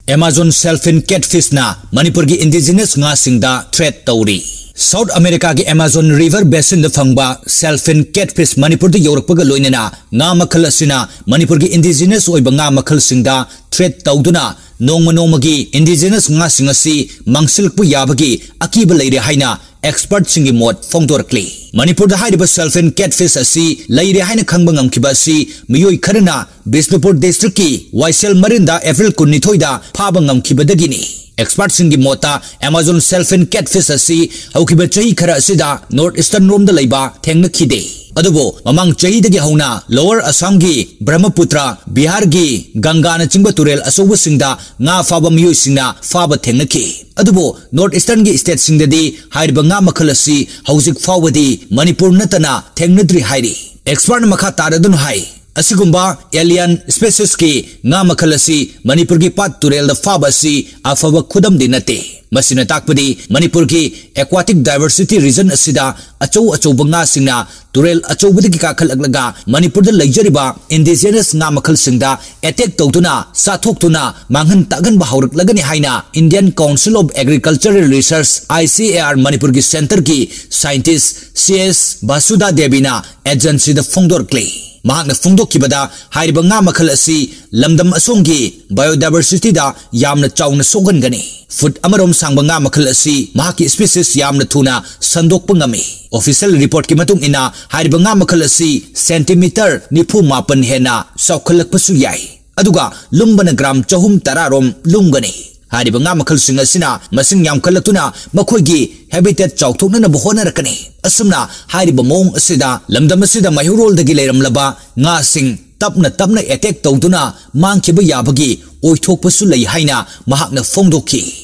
Amazon selfin catfish na Manipur gi indigenous ngasing da threat touri. South America gi Amazon River Basin da fangba selfin catfish Manipur da yorakpaga loinana nga makhal asina Manipur gi indigenous oiba nga makhal singda threat tawduna nongma gi indigenous ngasing asi mangsilkpu yabagi akiba leire haina expert singi mot fongdorkli. Manipur da hairiba selfin catfish asi leire haina khangba ngamkiba asi miyoi kharana Bisnupur district ki Waisel Marinda April 12 da phaba ngamkibadagini. Expert singi mota Amazon selfin catfish asi haukiba chahi khara asida North Eastern rom da leiba thengna khide. Adubo mamang chahi dagi hauna Lower Assam gi Brahmaputra Bihar gi Ganga na chingba turel asoba singda nga faba miyoi singna faba thengna ki. Adubo North Eastern gi state singdadi hairiba nga makhal asi haujik fawadi Manipur natana thengnadri hairi. Expert makha taradun hai Asigumba alien species ki nga makhal asi Manipur gi pat turel da faba si afaba khudam dinate. Masina takpadi Manipur ki aquatic diversity region asida achou banga singna turel achou budagi ka khalaglaga Manipur da leijariba indigenous nga makhal singda attack tawduna sathok-tuna manghan tagan ba haurak lagani haina Indian Council of Agricultural Research ICAR Manipur gi center ki scientist CS Basuda Devina agency da fongdorkli. Mahakna fungdok kibada hairiba nga makhal asi lamdam asonggi biodiversity da yamna chawna sogan gani. Food amarom sangba nga makhal asi mahaki species yamna thuna sandok pangami. Official report ki matung ina hairiba nga makhal asi centimeter nipu mapan hena saukhalak pasu yai. Aduga lumbana gram chahum tararom lumgani. Hairiba nga makhal sing asina masing yam khalakuna makhoigi habitat chawthokna na bohona rakani. Asumna hairiba mong asida lamdam asida mahurol dagi leiramlaba nga sing tapna attack tawduna mangkiba yabagi oithokpasu lei haina mahakna fongdokki.